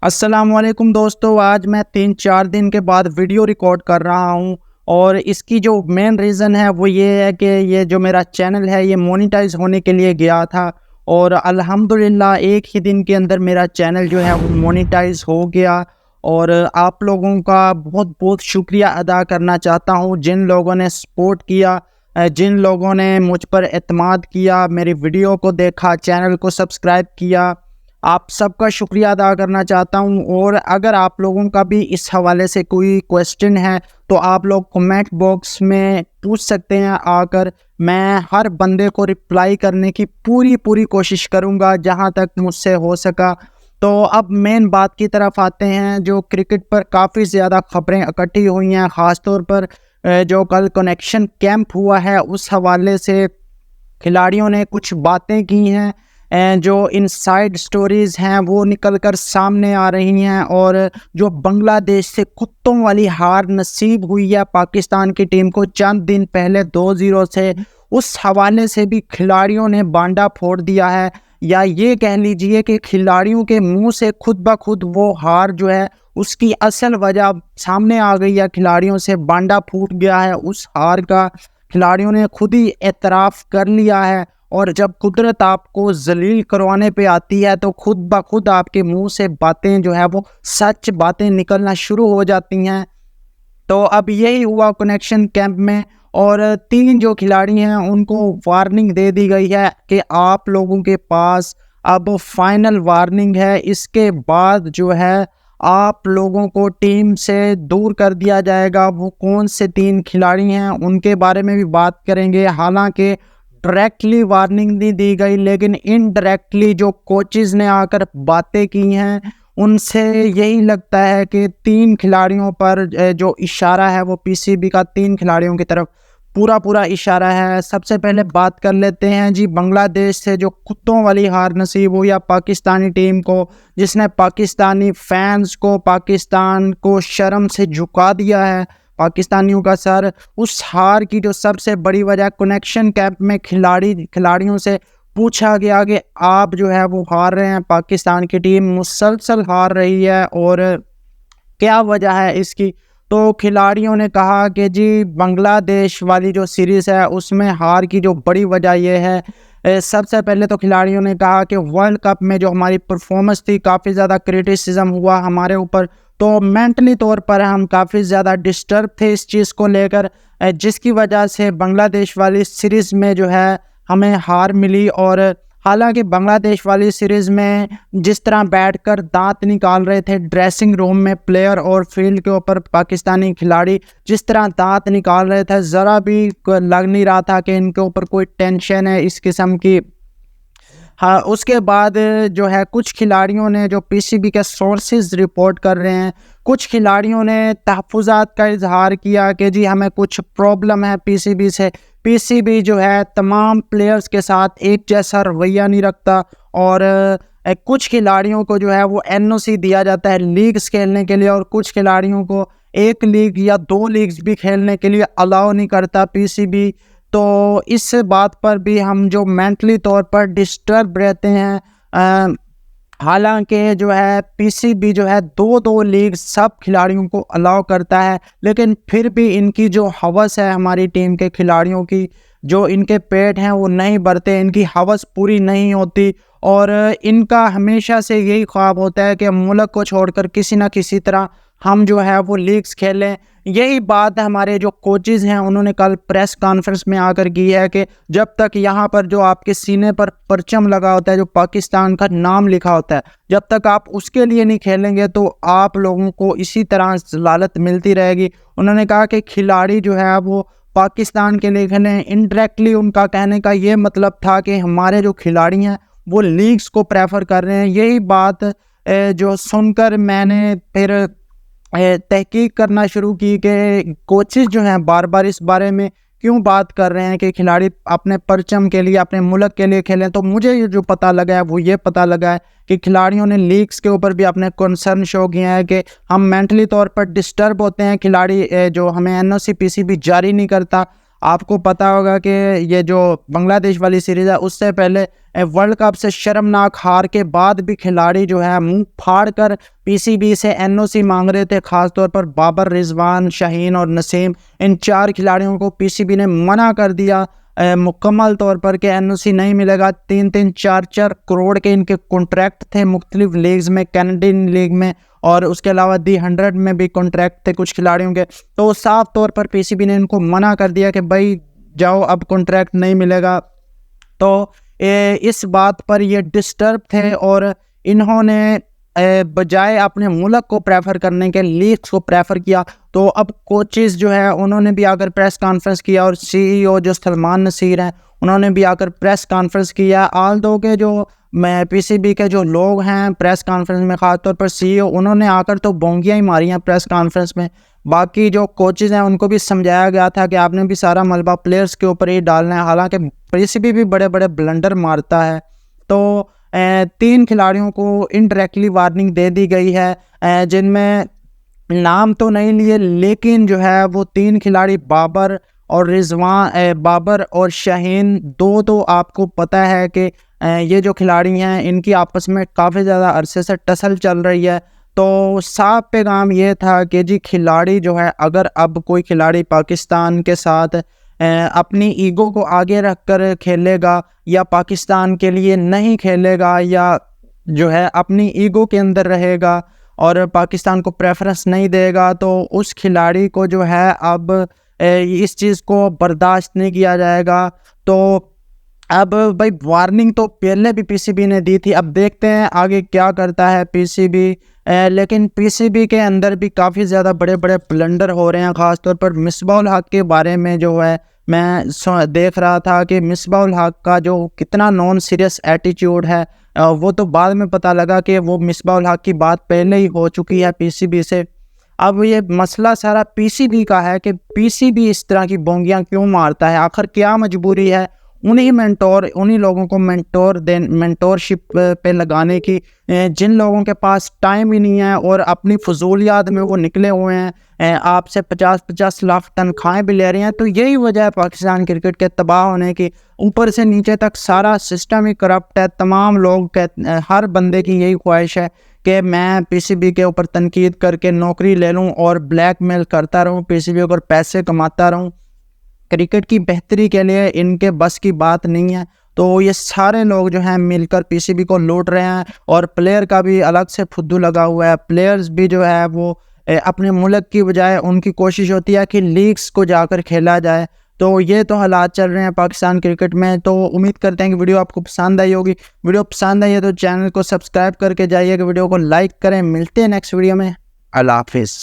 अस्सलामुअलैकुम दोस्तों, आज मैं 3-4 दिन के बाद वीडियो रिकॉर्ड कर रहा हूं और इसकी जो मेन रीज़न है वो ये है कि ये जो मेरा चैनल है ये मोनेटाइज होने के लिए गया था और अल्हम्दुलिल्लाह एक ही दिन के अंदर मेरा चैनल जो है वो मोनेटाइज हो गया। और आप लोगों का बहुत बहुत शुक्रिया अदा करना चाहता हूं जिन लोगों ने सपोर्ट किया, जिन लोगों ने मुझ पर एतमाद किया, मेरी वीडियो को देखा, चैनल को सब्सक्राइब किया। आप सबका शुक्रिया अदा करना चाहता हूं। और अगर आप लोगों का भी इस हवाले से कोई क्वेश्चन है तो आप लोग कमेंट बॉक्स में पूछ सकते हैं आकर। मैं हर बंदे को रिप्लाई करने की पूरी कोशिश करूंगा जहां तक मुझसे हो सका। तो अब मेन बात की तरफ आते हैं। जो क्रिकेट पर काफ़ी ज़्यादा खबरें इकट्ठी हुई हैं, ख़ास तौर पर जो कल कनेक्शन कैंप हुआ है उस हवाले से खिलाड़ियों ने कुछ बातें की हैं। जो इनसाइड स्टोरीज़ हैं वो निकल कर सामने आ रही हैं। और जो बांग्लादेश से कुत्तों वाली हार नसीब हुई है पाकिस्तान की टीम को चंद दिन पहले 2-0 से, उस हवाले से भी खिलाड़ियों ने बांडा फोड़ दिया है। या ये कह लीजिए कि खिलाड़ियों के मुंह से खुद ब खुद वो हार जो है उसकी असल वजह सामने आ गई है। खिलाड़ियों से बांडा फूट गया है उस हार का, खिलाड़ियों ने खुद ही एतराफ़ कर लिया है। और जब कुदरत आपको जलील करवाने पे आती है तो खुद ब खुद आपके मुंह से बातें जो है वो सच बातें निकलना शुरू हो जाती हैं। तो अब यही हुआ कनेक्शन कैंप में। और 3 जो खिलाड़ी हैं उनको वार्निंग दे दी गई है कि आप लोगों के पास अब फाइनल वार्निंग है, इसके बाद जो है आप लोगों को टीम से दूर कर दिया जाएगा। वो कौन से 3 खिलाड़ी हैं उनके बारे में भी बात करेंगे। हालांकि डायरेक्टली वार्निंग नहीं दी गई लेकिन इनडायरेक्टली जो कोचेज़ ने आकर बातें की हैं उनसे यही लगता है कि 3 खिलाड़ियों पर जो इशारा है वो पीसीबी का 3 खिलाड़ियों की तरफ पूरा इशारा है। सबसे पहले बात कर लेते हैं जी बांग्लादेश से जो कुत्तों वाली हार नसीब हुई है पाकिस्तानी टीम को, जिसने पाकिस्तानी फैंस को, पाकिस्तान को शर्म से झुका दिया है, पाकिस्तानियों का सर। उस हार की जो सबसे बड़ी वजह कनेक्शन कैंप में खिलाड़ियों से पूछा गया कि आप जो है वो हार रहे हैं, पाकिस्तान की टीम मुसलसल हार रही है और क्या वजह है इसकी। तो खिलाड़ियों ने कहा कि जी बांग्लादेश वाली जो सीरीज़ है उसमें हार की जो बड़ी वजह ये है, सबसे पहले तो खिलाड़ियों ने कहा कि वर्ल्ड कप में जो हमारी परफॉर्मेंस थी काफ़ी ज़्यादा क्रिटिसिज्म हुआ हमारे ऊपर, तो मेंटली तौर पर हम काफ़ी ज़्यादा डिस्टर्ब थे इस चीज़ को लेकर, जिसकी वजह से बांग्लादेश वाली सीरीज़ में जो है हमें हार मिली। और हालांकि बांग्लादेश वाली सीरीज़ में जिस तरह बैठकर दांत निकाल रहे थे ड्रेसिंग रूम में प्लेयर और फील्ड के ऊपर पाकिस्तानी खिलाड़ी जिस तरह दांत निकाल रहे थे, ज़रा भी लग नहीं रहा था कि इनके ऊपर कोई टेंशन है इस किस्म की। हाँ, उसके बाद जो है कुछ खिलाड़ियों ने, जो पीसीबी के सोर्सेज रिपोर्ट कर रहे हैं, कुछ खिलाड़ियों ने तहफ़्फ़ुज़ात का इजहार किया कि जी हमें कुछ प्रॉब्लम है पीसीबी से। पीसीबी जो है तमाम प्लेयर्स के साथ एक जैसा रवैया नहीं रखता और कुछ खिलाड़ियों को जो है वो एनओसी दिया जाता है लीग्स खेलने के लिए और कुछ खिलाड़ियों को 1 लीग या 2 लीग्स भी खेलने के लिए अलाउ नहीं करता पीसीबी। तो इस बात पर भी हम जो मेंटली तौर पर डिस्टर्ब रहते हैं। हालांकि जो है पीसीबी जो है 2-2 लीग सब खिलाड़ियों को अलाउ करता है, लेकिन फिर भी इनकी जो हवस है हमारी टीम के खिलाड़ियों की, जो इनके पेट हैं वो नहीं भरते, इनकी हवस पूरी नहीं होती। और इनका हमेशा से यही ख्वाब होता है कि मुल्क को छोड़कर किसी ना किसी तरह हम जो है वो लीग्स खेलें। यही बात हमारे जो कोचेज़ हैं उन्होंने कल प्रेस कॉन्फ्रेंस में आकर की है कि जब तक यहाँ पर जो आपके सीने पर परचम लगा होता है, जो पाकिस्तान का नाम लिखा होता है, जब तक आप उसके लिए नहीं खेलेंगे तो आप लोगों को इसी तरह ज़लालत मिलती रहेगी। उन्होंने कहा कि खिलाड़ी जो है वो पाकिस्तान के लिए खेलें। इनडायरेक्टली उनका कहने का ये मतलब था कि हमारे जो खिलाड़ी हैं वो लीग्स को प्रेफर कर रहे हैं। यही बात जो सुनकर मैंने फिर तहकीक करना शुरू की कि कोचेज़ जो हैं बार बार इस बारे में क्यों बात कर रहे हैं कि खिलाड़ी अपने परचम के लिए, अपने मुल्क के लिए खेलें। तो मुझे ये जो पता लगा है वो ये पता लगा है कि खिलाड़ियों ने लीग्स के ऊपर भी अपने कंसर्न शो किए हैं कि हम मेंटली तौर पर डिस्टर्ब होते हैं। खिलाड़ी जो हमें एनओसी पीसीबी जारी नहीं करता। आपको पता होगा कि ये जो बांग्लादेश वाली सीरीज़ है उससे पहले वर्ल्ड कप से शर्मनाक हार के बाद भी खिलाड़ी जो है मुंह फाड़ कर पीसीबी से एनओसी मांग रहे थे। खासतौर पर बाबर, रिजवान, शाहीन और नसीम, इन 4 खिलाड़ियों को पीसीबी ने मना कर दिया मुकम्मल तौर पर कि एनओसी नहीं मिलेगा। 3-3, 4-4 करोड़ के इनके कॉन्ट्रैक्ट थे मुख्तलिफ लीग्स में, कैनेडियन लीग में और उसके अलावा दी 100 में भी कॉन्ट्रैक्ट थे कुछ खिलाड़ियों के। तो साफ तौर पर पीसीबी ने इनको मना कर दिया कि भाई जाओ, अब कॉन्ट्रैक्ट नहीं मिलेगा। तो इस बात पर ये डिस्टर्ब थे और इन्होंने बजाय अपने मुल्क को प्रेफर करने के लीग्स को प्रेफर किया। तो अब कोचेस जो है उन्होंने भी आकर प्रेस कॉन्फ्रेंस किया और सीईओ जो सलमान नसीर हैं उन्होंने भी आकर प्रेस कॉन्फ्रेंस किया। आल दो के जो पीसीबी के जो लोग हैं प्रेस कॉन्फ्रेंस में, ख़ासतौर पर सीईओ, उन्होंने आकर तो बोंगियाँ ही मारी हैं प्रेस कॉन्फ्रेंस में। बाकी जो कोचेज़ हैं उनको भी समझाया गया था कि आपने भी सारा मलबा प्लेयर्स के ऊपर ही डालना है। हालांकि पीसीबी भी बड़े बड़े ब्लंडर मारता है। तो 3 खिलाड़ियों को इनडायरेक्टली वार्निंग दे दी गई है, जिनमें नाम तो नहीं लिए, लेकिन जो है वो 3 खिलाड़ी बाबर और रिजवान, बाबर और शाहीन, दो तो आपको पता है कि ये जो खिलाड़ी हैं इनकी आपस में काफ़ी ज़्यादा अरसे से टसल चल रही है। तो साफ पैगाम ये था कि जी खिलाड़ी जो है, अगर अब कोई खिलाड़ी पाकिस्तान के साथ अपनी ईगो को आगे रख कर खेलेगा या पाकिस्तान के लिए नहीं खेलेगा या जो है अपनी ईगो के अंदर रहेगा और पाकिस्तान को प्रेफरेंस नहीं देगा, तो उस खिलाड़ी को जो है अब इस चीज़ को बर्दाश्त नहीं किया जाएगा। तो अब भाई वार्निंग तो पहले भी पीसीबी ने दी थी, अब देखते हैं आगे क्या करता है पीसीबी। लेकिन पीसीबी के अंदर भी काफ़ी ज़्यादा बड़े बड़े ब्लंडर हो रहे हैं। ख़ासतौर पर मिसबाह-उल हक के बारे में जो है मैं देख रहा था कि मिसबाह-उल हक का जो कितना नॉन सीरियस एटीट्यूड है, वो तो बाद में पता लगा कि वो मिसबाह-उल हक की बात पहले ही हो चुकी है पीसीबी से। अब ये मसला सारा पीसीबी का है कि पीसीबी इस तरह की बोंगियां क्यों मारता है, आखिर क्या मजबूरी है उन्हीं लोगों को मेंटोरशिप पे लगाने की, जिन लोगों के पास टाइम ही नहीं है और अपनी फजूलियात में वो निकले हुए हैं, आपसे 50-50 लाख तनख्वाहें भी ले रहे हैं। तो यही वजह है पाकिस्तान क्रिकेट के तबाह होने की। ऊपर से नीचे तक सारा सिस्टम ही करप्ट है। तमाम लोग हर बंदे की यही ख्वाहिश है कि मैं पीसीबी के ऊपर तनकीद करके नौकरी ले लूँ और ब्लैकमेल करता रहूँ पीसीबी को और पैसे कमाता रहूँ। क्रिकेट की बेहतरी के लिए इनके बस की बात नहीं है। तो ये सारे लोग जो हैं मिलकर पीसीबी को लूट रहे हैं और प्लेयर का भी अलग से फुद्दू लगा हुआ है। प्लेयर्स भी जो है वो अपने मुल्क की बजाय उनकी कोशिश होती है कि लीग्स को जाकर खेला जाए। तो ये तो हालात चल रहे हैं पाकिस्तान क्रिकेट में। तो उम्मीद करते हैं कि वीडियो आपको पसंद आई होगी। वीडियो पसंद आई है तो चैनल को सब्सक्राइब करके जाइएगा, वीडियो को लाइक करें। मिलते हैं नेक्स्ट वीडियो में। अल्लाह हाफिज़।